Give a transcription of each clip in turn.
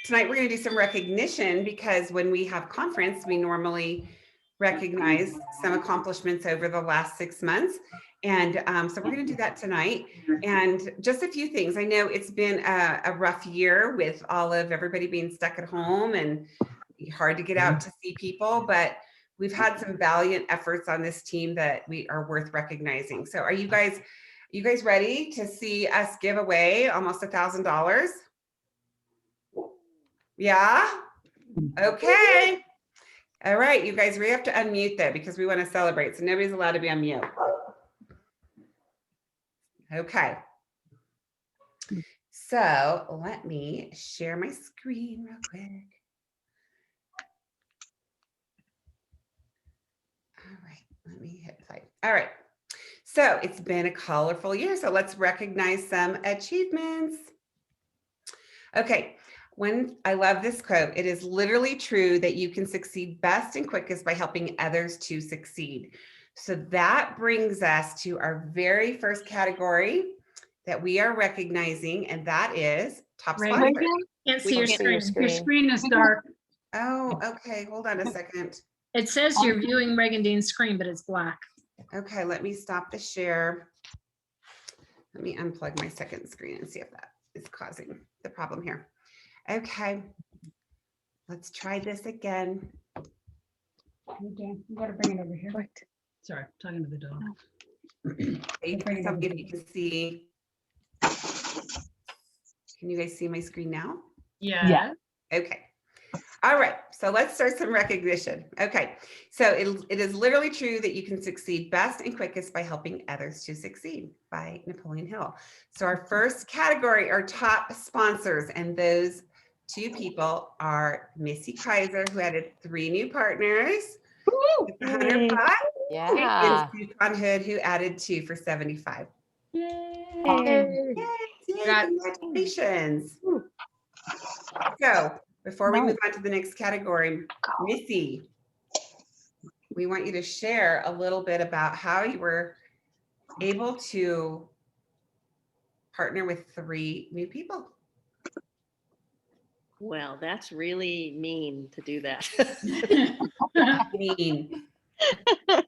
Tonight, we're going to do some recognition because when we have conference, we normally recognize some accomplishments over the last 6 months. And so we're going to do that tonight. And just a few things. I know it's been a rough year with all of everybody being stuck at home and hard to get out to see people, but we've had some valiant efforts on this team that we are worth recognizing. So are you guys ready to see us give away almost $1,000? Yeah? Okay. All right, you guys, we have to unmute though because we want to celebrate. So nobody's allowed to be on mute. Okay. So let me share my screen real quick. All right, let me hit play. All right. So it's been a colorful year. So let's recognize some achievements. Okay. I love this quote. It is literally true that you can succeed best and quickest by helping others to succeed. So that brings us to our very first category that we are recognizing, and that is top sponsor. Can't see your screen. Your screen is dark. Oh, okay. Hold on a second. It says you're viewing Reagan Dean's screen, but it's black. Okay, let me stop the share. Let me unplug my second screen and see if that is causing the problem here. Okay, let's try this again. Okay, you gotta bring it over here. Sorry, talking to the dog. Something you can see. Can you guys see my screen now? Yeah. Okay. All right, so let's start some recognition. Okay, so it is literally true that you can succeed best and quickest by helping others to succeed by Napoleon Hill. So our first category are top sponsors, and those two people are Missy Kaiser, who added 3 new partners, with the 100 pot, and Stefan Hood, who added 2 for 75. Yay. Yay, congratulations. So before we move on to the next category, Missy, we want you to share a little bit about how you were able to partner with 3 new people. Well, that's really mean to do that. Mean. I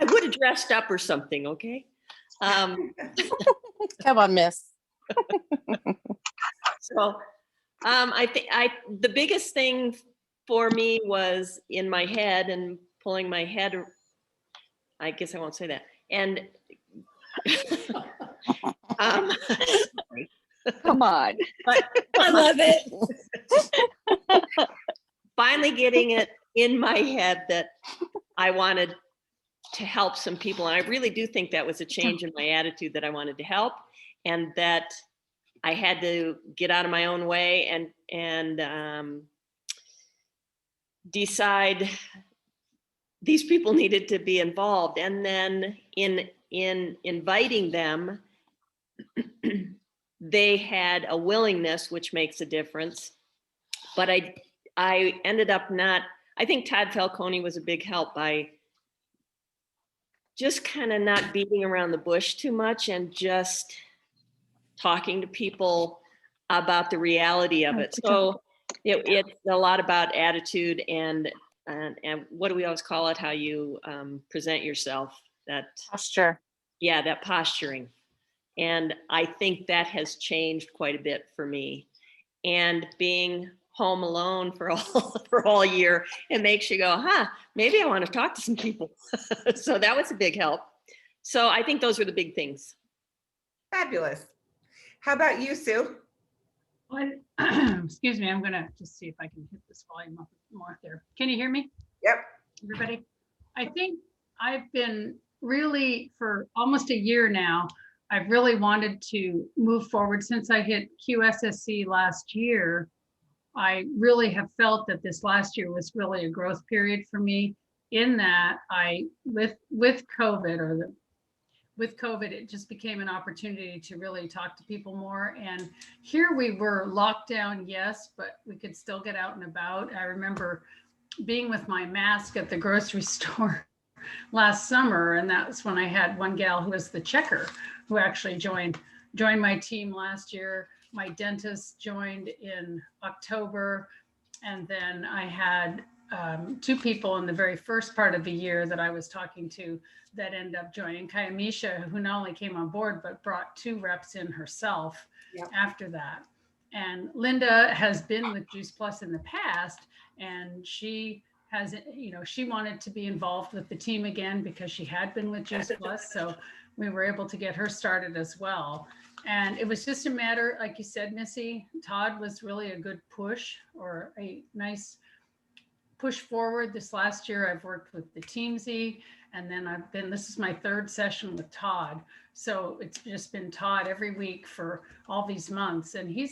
would have dressed up or something, okay? Come on, miss. So I think the biggest thing for me was in my head and pulling my head. I guess I won't say that. And come on. I love it. Finally getting it in my head that I wanted to help some people. And I really do think that was a change in my attitude, that I wanted to help and that I had to get out of my own way and decide these people needed to be involved. And then in inviting them, they had a willingness, which makes a difference. But I ended up I think Todd Falcone was a big help by just kind of not beating around the bush too much and just talking to people about the reality of it. So it's a lot about attitude and what do we always call it? How you present yourself. That posture. Yeah, that posturing. And I think that has changed quite a bit for me. And being home alone for all year, it makes you go, maybe I want to talk to some people. So that was a big help. So I think those were the big things. Fabulous. How about you, Sue? Well, excuse me, I'm gonna just see if I can hit this volume up more there. Can you hear me? Yep. Everybody? I think I've been really, for almost a year now, I've really wanted to move forward since I hit QSSC last year. I really have felt that this last year was really a growth period for me, in that with COVID with COVID, it just became an opportunity to really talk to people more. And here we were locked down, yes, but we could still get out and about. I remember being with my mask at the grocery store last summer, and that's when I had one gal who was the checker, who actually joined my team last year. my dentist joined in October. And then I had 2 people in the very first part of the year that I was talking to that ended up joining. Kayamisha, who not only came on board, but brought 2 reps in herself after that. And Linda has been with Juice Plus in the past, and she has, she wanted to be involved with the team again because she had been with Juice Plus. So we were able to get her started as well. And it was just a matter, like you said, Missy, Todd was really a good push, or a nice push forward. This last year, I've worked with the Teamsy, and then this is my 3rd session with Todd. So it's just been Todd every week for all these months. And he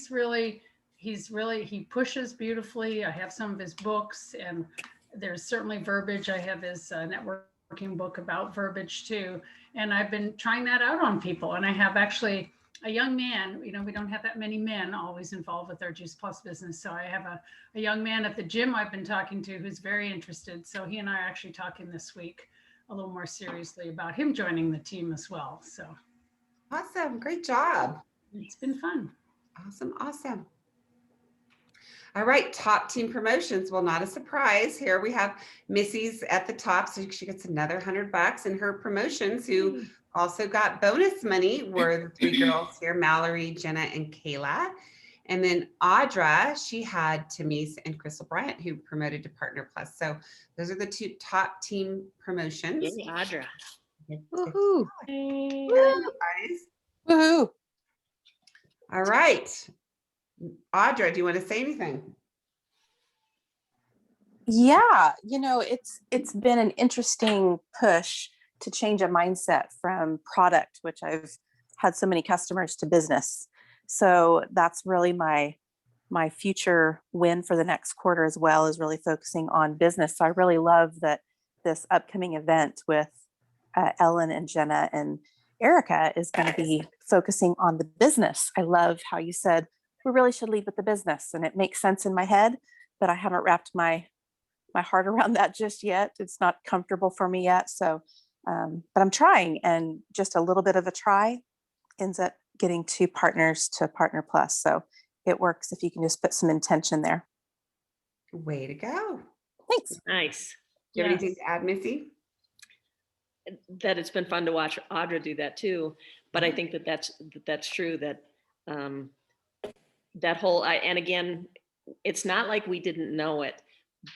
pushes beautifully. I have some of his books, and there's certainly verbiage. I have his networking book about verbiage too. And I've been trying that out on people. And I have actually a young man, we don't have that many men always involved with our Juice Plus business. So I have a young man at the gym I've been talking to who's very interested. So he and I are actually talking this week a little more seriously about him joining the team as well. So Awesome. Great job. it's been fun. Awesome. Awesome. All right. Top team promotions. Well, not a surprise. Here we have Missy's at the top. So she gets another $100, and her promotions who also got bonus money were the 3 girls here, Mallory, Jenna, and Kayla. And then Audra, she had Tamise and Crystal Bryant, who promoted to Partner Plus. So those are the 2 top team promotions. Yay, Audra. Woohoo. Guys. Woohoo. All right. Audra, do you want to say anything? Yeah, it's been an interesting push to change a mindset from product, which I've had so many customers, to business. So that's really my future win for the next quarter as well, is really focusing on business. So I really love that this upcoming event with Ellen and Jenna and Erica is going to be focusing on the business. I love how you said we really should lead with the business, and it makes sense in my head, but I haven't wrapped my heart around that just yet. It's not comfortable for me yet. So, but I'm trying, and just a little bit of a try ends up getting 2 partners to Partner Plus. So it works if you can just put some intention there. Way to go. Thanks. Nice. Do you have anything to add, Missy? That it's been fun to watch Audra do that too. But I think that's true, that that whole, and again, it's not like we didn't know it,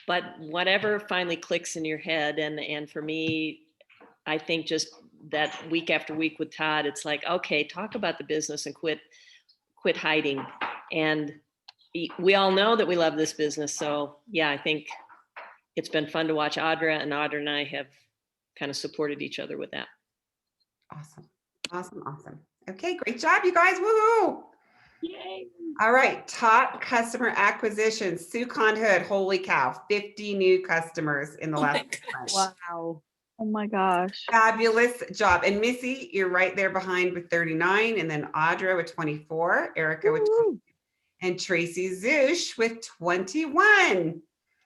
but whatever finally clicks in your head. And for me, I think just that week after week with Todd, it's like, okay, talk about the business and quit hiding. And we all know that we love this business. So yeah, I think it's been fun to watch Audra, and Audra and I have kind of supported each other with that. Awesome. Awesome. Awesome. Okay. Great job, you guys. Woohoo. Yay. All right. Top customer acquisition. Sue Hood. Holy cow. 50 new customers in the last 6 months. Wow. Oh my gosh. Fabulous job. And Missy, you're right there behind with 39. And then Audra with 24. Erica with 20, and Tracy Zush with 21.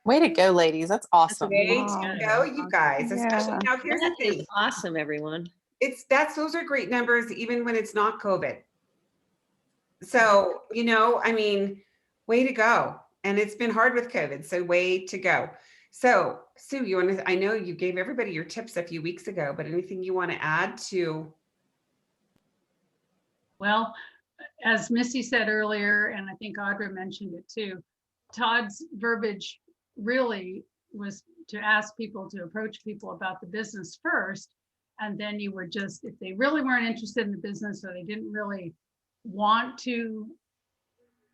Way to go, ladies. That's awesome. Way Wow. to go, you guys. Especially now, here's the That thing. is awesome, everyone. Those are great numbers, even when it's not COVID. So, I mean, way to go. And it's been hard with COVID. So way to go. So Sue, I know you gave everybody your tips a few weeks ago, but anything you want to add to? Well, as Missy said earlier, and I think Audra mentioned it too, Todd's verbiage really was to ask people to approach people about the business first. And then you would just, if they really weren't interested in the business, or they didn't really want to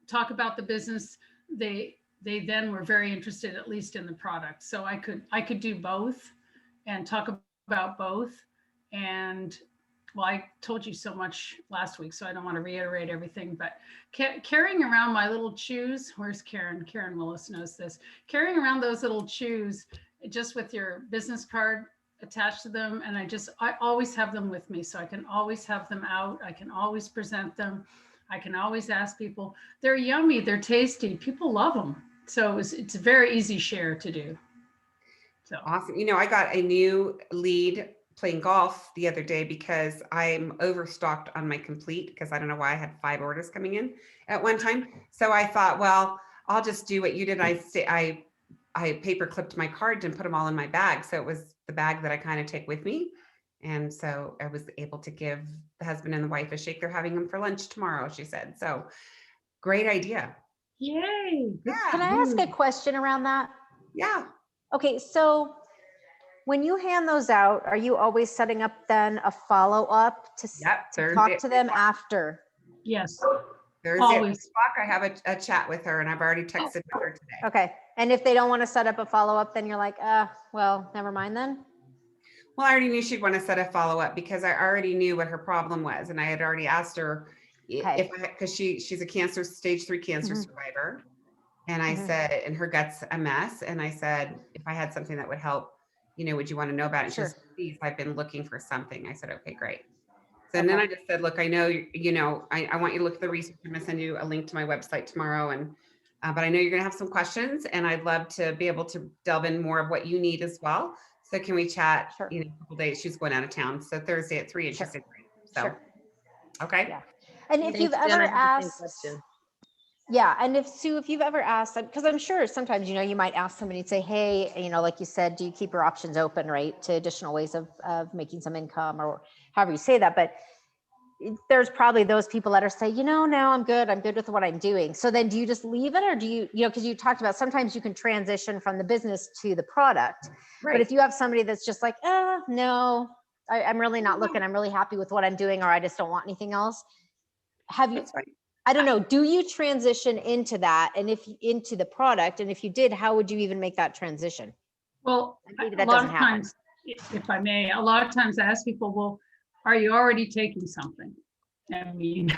talk about the business, they then were very interested, at least in the product. So I could do both and talk about both. And well, I told you so much last week, so I don't want to reiterate everything, but carrying around my little chews, where's Karen? Karen Willis knows this. Carrying around those little chews just with your business card attached to them. And I always have them with me. So I can always have them out. I can always present them. I can always ask people. They're yummy. They're tasty. People love them. So it's a very easy share to do. So Awesome. I got a new lead playing golf the other day because I'm overstocked on my Complete because I don't know why I had 5 orders coming in at one time. So I thought, well, I'll just do what you did. I paper clipped my cards and put them all in my bag. So it was the bag that I kind of take with me. And so I was able to give the husband and the wife a shake. They're having them for lunch tomorrow, she said. So great idea. Yay. good Yeah. for Can I ask a you. question around that? Yeah. Okay, so when you hand those out, are you always setting up then a follow-up to, Yep. to Thursday talk at to 3 them o'clock. after? Yes, Thursday at 3 always. o'clock, I have a chat with her and I've already texted with her today. Okay, and if they don't want to set up a follow-up, then you're like, well, never mind then? Well, I already knew she'd want to set a follow-up because I already knew what her problem was. And I had already asked her Okay. because she's a stage 3 cancer Mhm. survivor. And I Mhm. said, and her gut's a mess. And I said, if I had something that would help, would you want to know about it? And she Sure. said, please, I've been looking for something. I said, okay, great. So and then Okay. I just said, look, I know, I want you to look at the research. I'm going to send you a link to my website tomorrow. And, but I know you're going to have some questions and I'd love to be able to delve in more of what you need as well. So can we chat, Sure. a couple days? She's going out of town. So Thursday at 3 and she Sure. said, great. So, Sure. okay. Yeah. And if Thanks, you've Jen. ever I have the same asked, question. yeah, and if Sue, if you've ever asked, because I'm sure sometimes, you might ask somebody and say, hey, like you said, do you keep your options open, right, to additional ways of making some income or however you say that, but there's probably those people that are saying, no, I'm good with what I'm doing. So then do you just leave it or do you, because you talked about sometimes you can transition from the business to the product. Right. But if you have somebody that's just like, no, I'm really not looking, I'm really happy with what I'm doing, or I just don't want anything else. Have you, That's fine. I don't know, do you transition into that and into the product? And if you did, how would you even make that transition? Well, Maybe a that lot doesn't of happen. times, if I may, a lot of times I ask people, well, are you already taking something? I mean,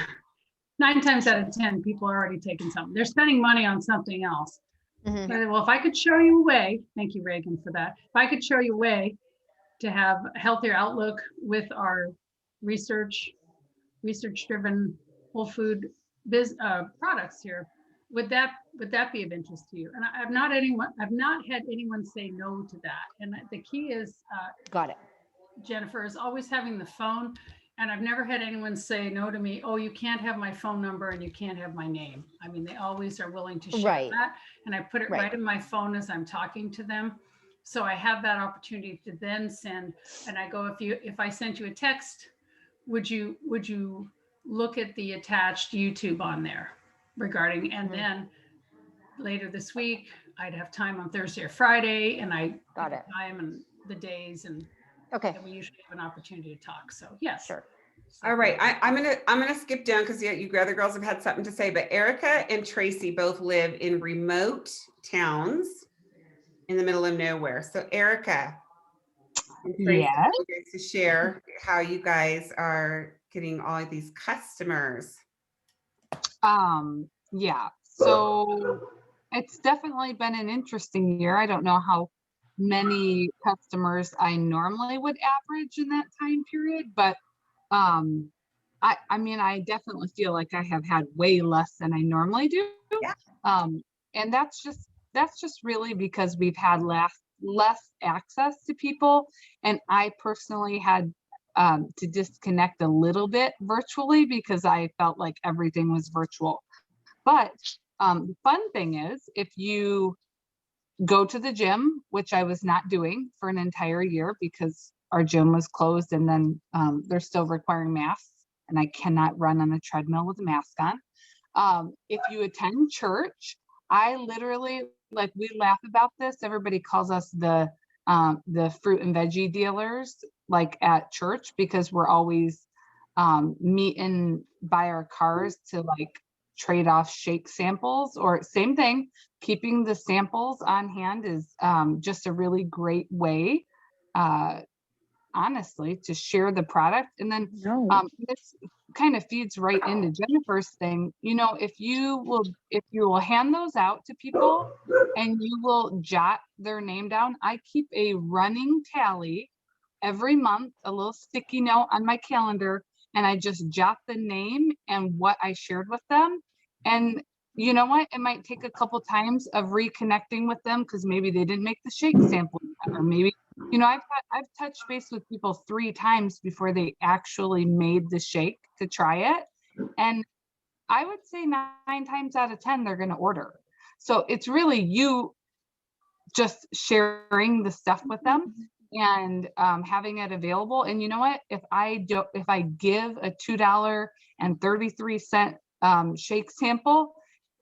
9 times out of 10, people are already taking something. They're spending money on something else. Mhm. So I said, well, if I could show you a way, thank you, Reagan, for that. If I could show you a way to have a healthier outlook with our research-driven whole food products here, would that be of interest to you? And I've not had anyone say no to that. And the key is, Got it. Jennifer, is always having the phone. And I've never had anyone say no to me, oh, you can't have my phone number and you can't have my name. I mean, they always are willing to share Right. that. And I put it Right. right in my phone as I'm talking to them. So I have that opportunity to then send, and I go, if I sent you a text, would you look at the attached YouTube on there regarding, and Mhm. then later this week, I'd have time on Thursday or Friday, and I Got pick it. the time and the days, and Okay, we usually have an opportunity to talk. So yes. sure. All right, I'm gonna skip down because you other girls have had something to say, but Erica and Tracy both live in remote towns in the middle of nowhere. So Erica and Tracy, Yes. I want you guys to share how you guys are getting all of these customers. Yeah. So it's definitely been an interesting year. I don't know how many customers I normally would average in that time period, but I mean, I definitely feel like I have had way less than I normally do. Yeah. And that's just really because we've had less access to people. And I personally had to disconnect a little bit virtually because I felt like everything was virtual. But the fun thing is, if you go to the gym, which I was not doing for an entire year because our gym was closed, and then they're still requiring masks, and I cannot run on a treadmill with a mask on. If you attend church, I literally, like, we laugh about this. Everybody calls us the fruit and veggie dealers, like at church, because we're always meeting by our cars to like trade off shake samples, or same thing. Keeping the samples on hand is just a really great way, honestly, to share the product. And then No. this kind of feeds right into Jennifer's thing. If you will hand those out to people and you will jot their name down. I keep a running tally every month, a little sticky note on my calendar, and I just jot the name and what I shared with them. And you know what? It might take a couple times of reconnecting with them because maybe they didn't make the shake sample yet, or maybe You know, I've touched base with people 3 times before they actually made the shake to try it. And I would say 9 times out of 10, they're going to order. So it's really you just sharing the stuff with them and having it available. And you know what? If I give a $2.33 shake sample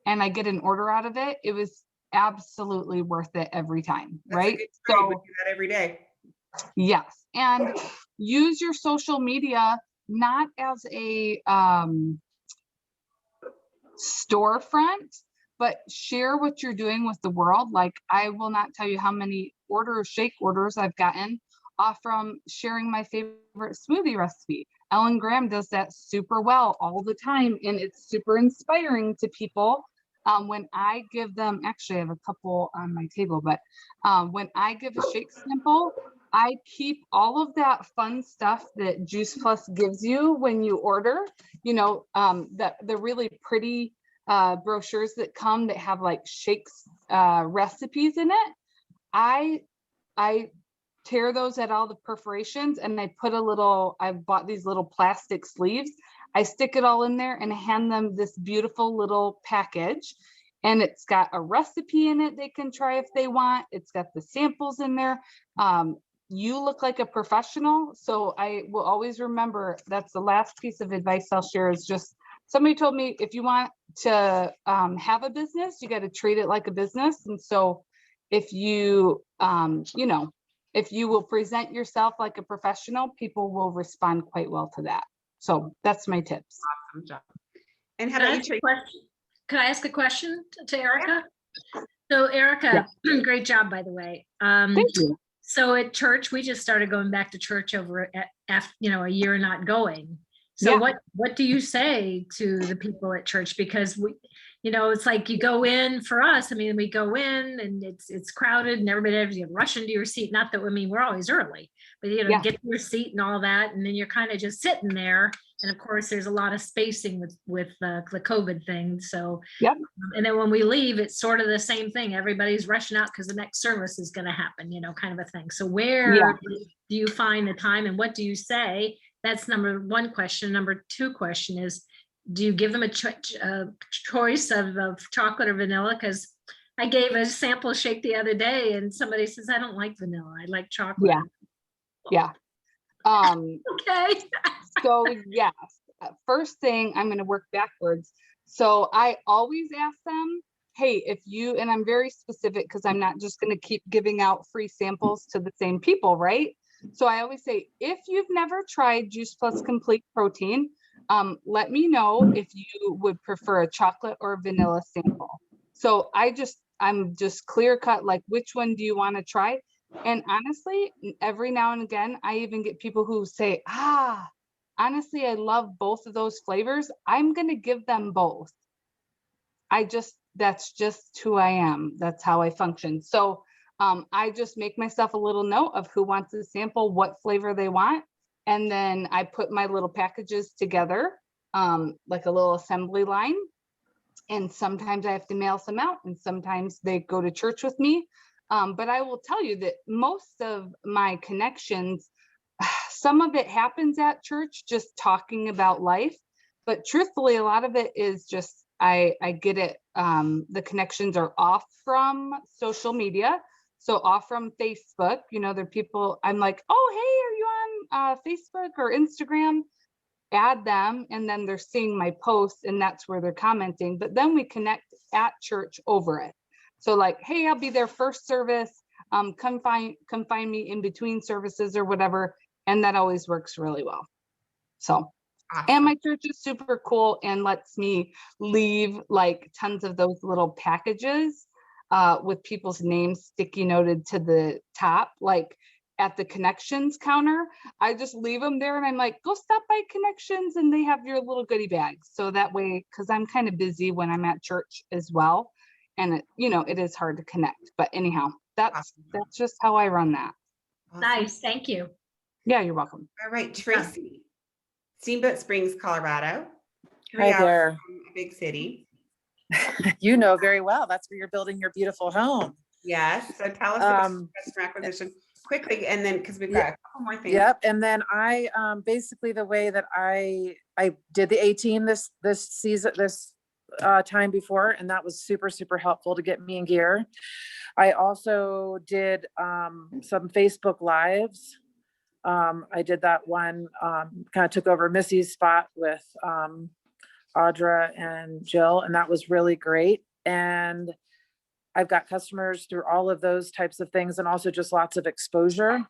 and I get an order out of it, it was absolutely worth it every time, That's a right? good trade. We do that every day. Yes, and use your social media not as a storefront, but share what you're doing with the world. Like, I will not tell you how many shake orders I've gotten off from sharing my favorite smoothie recipe. Ellen Graham does that super well all the time, and it's super inspiring to people. When I give them, actually I have a couple on my table, but when I give a shake sample, I keep all of that fun stuff that Juice Plus gives you when you order, you know, the really pretty brochures that come that have like shakes recipes in it. I tear those at all the perforations and I put I've bought these little plastic sleeves. I stick it all in there and hand them this beautiful little package. And it's got a recipe in it they can try if they want. It's got the samples in there. You look like a professional. So I will always remember, that's the last piece of advice I'll share, is just, somebody told me, if you want to have a business, you got to treat it like a business. And so if you, if you will present yourself like a professional, people will respond quite well to that. So that's my tips. Awesome job. And how Can I about you, ask a Tracy? question? Can I ask a question to Erica? So Erica, great job, by the way. Thank you. So at church, we just started going back to church over after, a year not going. So Yeah. what do you say to the people at church? Because it's like you go in, for us, we go in and it's crowded and everybody, you rush into your seat. Not that, we're always early, but Yeah. get to your seat and all that. And then you're kind of just sitting there. And of course, there's a lot of spacing with the COVID thing. So, Yep. And then when we leave, it's sort of the same thing. Everybody's rushing out because the next service is going to happen, kind of a thing. So where do you find the time and what do you say? That's number one question. Number two question is, do you give them a choice of chocolate or vanilla? Because I gave a sample shake the other day and somebody says, I don't like vanilla. I like chocolate. Yeah. Okay. So yes, first thing, I'm going to work backwards. So I always ask them, hey, and I'm very specific because I'm not just going to keep giving out free samples to the same people, right? So I always say, if you've never tried Juice Plus Complete Protein, let me know if you would prefer a chocolate or a vanilla sample. So I'm just clear cut, like, which one do you want to try? And honestly, every now and again, I even get people who say, honestly, I love both of those flavors. I'm going to give them both. That's just who I am. That's how I function. So I just make myself a little note of who wants to sample, what flavor they want. And then I put my little packages together, like a little assembly line. And sometimes I have to mail some out and sometimes they go to church with me. But I will tell you that most of my connections, some of it happens at church, just talking about life. But truthfully, a lot of it is just, I get it. The connections are off from social media. So off from Facebook, there are people, I'm like, oh, hey, are you on Facebook or Instagram? Add them, and then they're seeing my posts and that's where they're commenting. But then we connect at church over it. So like, hey, I'll be there first service. Come find me in between services or whatever. And that always works really well. So, and my church is super cool and lets me leave like tons of those little packages with people's names sticky noted to the top, like at the Connections counter. I just leave them there and I'm like, go stop by Connections and they have your little goodie bags. So that way, because I'm kind of busy when I'm at church as well. And it is hard to connect, but anyhow, that's just how I run that. Awesome. Nice. Thank you. Yeah, you're welcome. All right, Tracy, Steamboat Springs, Colorado. Hi there. From a big city. You know very well. That's where you're building your beautiful home. Yes. So tell us about customer acquisition. quickly, and then, because we've got a couple more things. Yep. And then I, basically the way that I did the 18 this season, this time before, and that was super, super helpful to get me in gear. I also did some Facebook Lives. I did that one, kind of took over Missy's spot with Audra and Jill, and that was really great. And I've got customers through all of those types of things, and also just lots of exposure.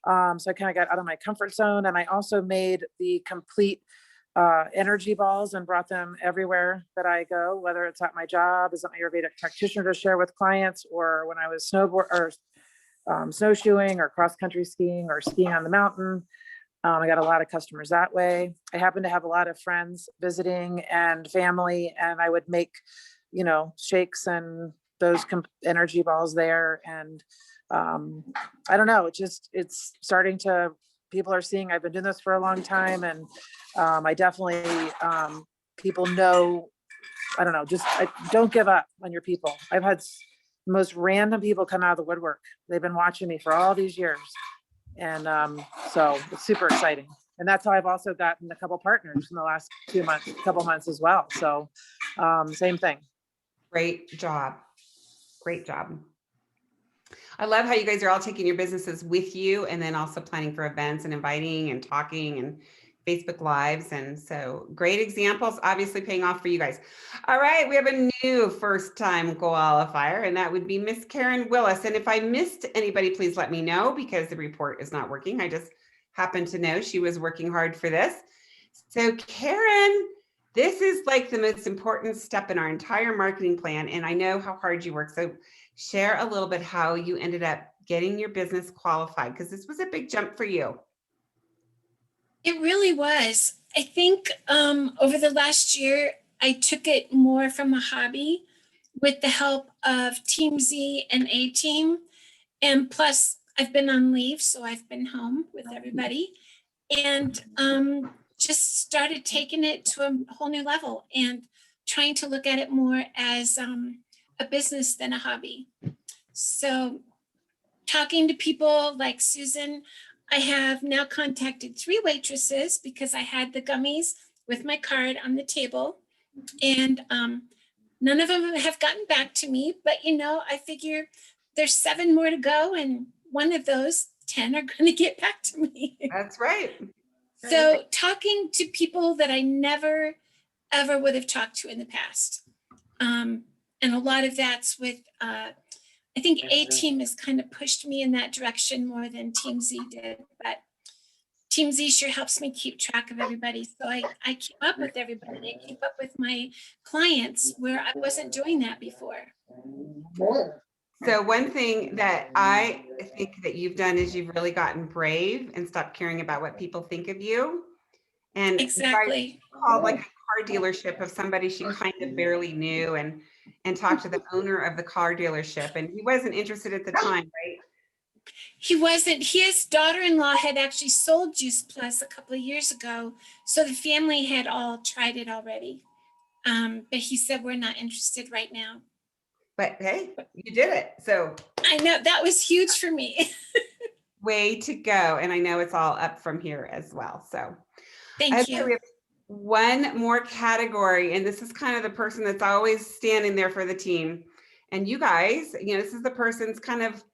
So I kind of got out of my comfort zone, and I also made the complete energy balls and brought them everywhere that I go, whether it's at my job as an Ayurvedic practitioner to share with clients, or when I was snowshoeing or cross-country skiing or skiing on the mountain. I got a lot of customers that way. I happen to have a lot of friends visiting and family, and I would make, shakes and those energy balls there. And I don't know, it's starting to, people are seeing, I've been doing this for a long time, and I definitely, people know, I don't know, don't give up on your people. I've had the most random people come out of the woodwork. They've been watching me for all these years. And so it's super exciting. And that's how I've also gotten a couple partners in the last couple months as well. So same thing. Great job. Great job. I love how you guys are all taking your businesses with you, and then also planning for events and inviting and talking and Facebook Lives. And so great examples, obviously paying off for you guys. All right, we have a new first-time qualifier, and that would be Miss Karen Willis. And if I missed anybody, please let me know, because the report is not working. I just happened to know she was working hard for this. So Karen, this is like the most important step in our entire marketing plan, and I know how hard you work. So share a little bit how you ended up getting your business qualified, because this was a big jump for you. It really was. I think over the last year, I took it more from a hobby with the help of Team Z and A Team. And plus, I've been on leave, so I've been home with everybody. And just started taking it to a whole new level and trying to look at it more as a business than a hobby. So talking to people like Susan, I have now contacted 3 waitresses because I had the gummies with my card on the table, and none of them have gotten back to me, but I figure there's 7 more to go, and one of those 10 are going to get back to me. That's right. So talking to people that I never, ever would have talked to in the past. And a lot of that's with, I think A Team has kind of pushed me in that direction more than Team Z did, but Team Z sure helps me keep track of everybody. So I keep up with everybody. I keep up with my clients where I wasn't doing that before. So one thing that I think that you've done is you've really gotten brave and stopped caring about what people think of you. And exactly called like a car dealership of somebody she kind of barely knew, and talked to the owner of the car dealership, and he wasn't interested at the time, right? He wasn't. His daughter-in-law had actually sold Juice Plus a couple of years ago, so the family had all tried it already. But he said, we're not interested right now. But hey, you did it. So I know that was huge for me. Way to go. And I know it's all up from here as well. So thank you. We have one more category, and this is kind of the person that's always standing there for the team. And you guys, this is the person's kind of,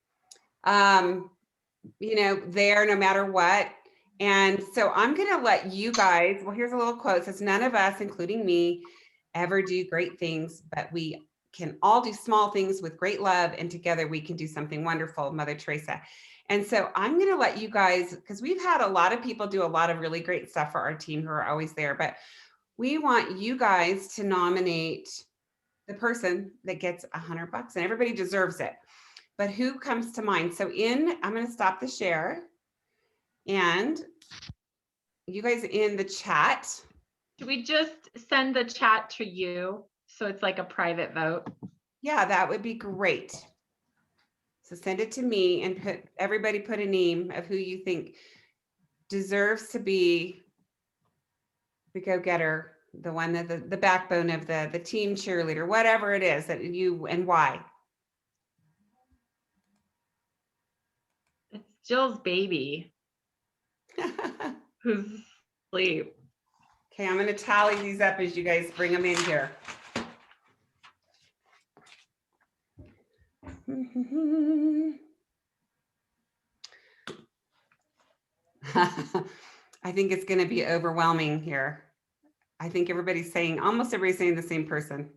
there no matter what. And so I'm going to let you guys, well, here's a little quote. It says, none of us, including me, ever do great things, but we can all do small things with great love, and together we can do something wonderful, Mother Teresa. And so I'm going to let you guys, because we've had a lot of people do a lot of really great stuff for our team who are always there, but we want you guys to nominate the person that gets $100, and everybody deserves it. But who comes to mind? So I'm going to stop the share, and you guys in the chat. Should we just send the chat to you so it's like a private vote? Yeah, that would be great. So send it to me, and everybody put a name of who you think deserves to be the go-getter, the one that the backbone of the team cheerleader, whatever it is that you, and why. It's Jill's baby who's asleep. Okay, I'm going to tally these up as you guys bring them in here. I think it's going to be overwhelming here. I think everybody's saying, almost everybody's saying the same person.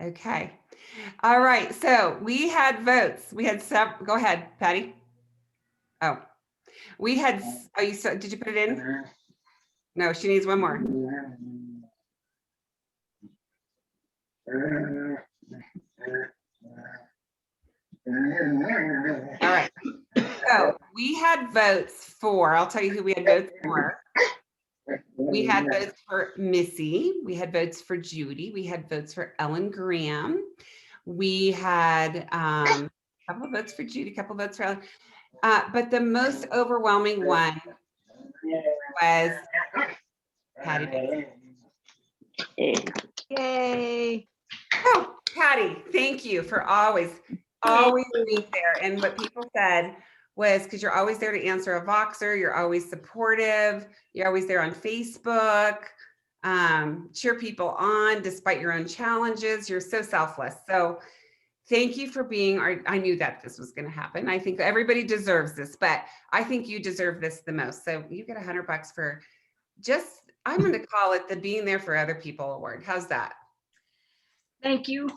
Okay. All right. So we had votes. We had some. Go ahead, Patty. Oh, we had. Oh, you saw, did you put it in? No, she needs one more. All right. So we had votes for, I'll tell you who we had votes for. We had votes for Missy. We had votes for Judy. We had votes for Ellen Graham. We had a couple of votes for Judy, a couple of votes for Ellen. But the most overwhelming one was Patty. Yay. Oh, Patty, thank you for always being there. And what people said was, because you're always there to answer a Voxer, you're always supportive, you're always there on Facebook, cheer people on despite your own challenges. You're so selfless. So thank you for being I knew that this was going to happen. I think everybody deserves this, but I think you deserve this the most. So you get $100 for just, I'm going to call it the Being There for Other People Award. How's that? Thank you.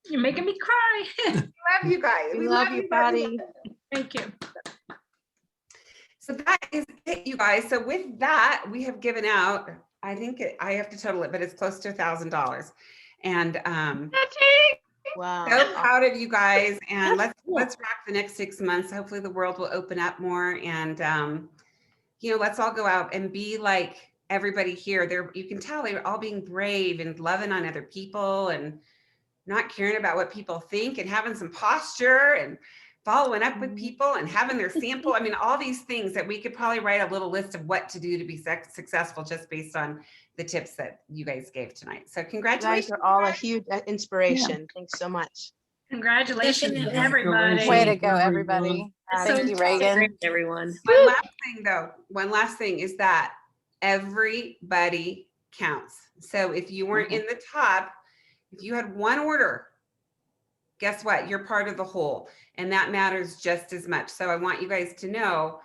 You're making me cry. Love you guys. We love you, Patty. Thank you. So that is it, you guys. So with that, we have given out, I think I have to total it, but it's close to $1,000. And Wow. so proud of you guys. And let's rock the next 6 months. Hopefully the world will open up more, and let's all go out and be like everybody here. There, you can tell they're all being brave and loving on other people and not caring about what people think, and having some posture and following up with people and having their sample. I mean, all these things that we could probably write a little list of what to do to be successful just based on the tips that you guys gave tonight. So You guys congratulations. are all a huge inspiration. Thanks so much. Congratulations to Definitely. everybody. Way to go, everybody. Thank you, Reagan. Everyone. One last thing is that everybody counts. So if you weren't in the top, if you had one order, guess what? You're part of the whole, and that matters just as much. So I want you guys to know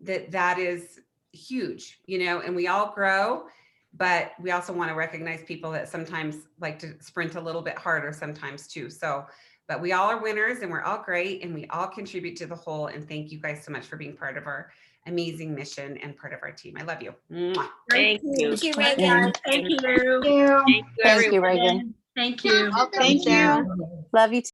that that is huge, and we all grow, but we also want to recognize people that sometimes like to sprint a little bit harder sometimes too. So, but we all are winners, and we're all great, and we all contribute to the whole. And thank you guys so much for being part of our amazing mission and part of our team. I love you. Mwah. Thank you. Thank you, Reagan. Thank you. Thank you, Thank you, everyone. Reagan. Thank you. Thank you. Love you too.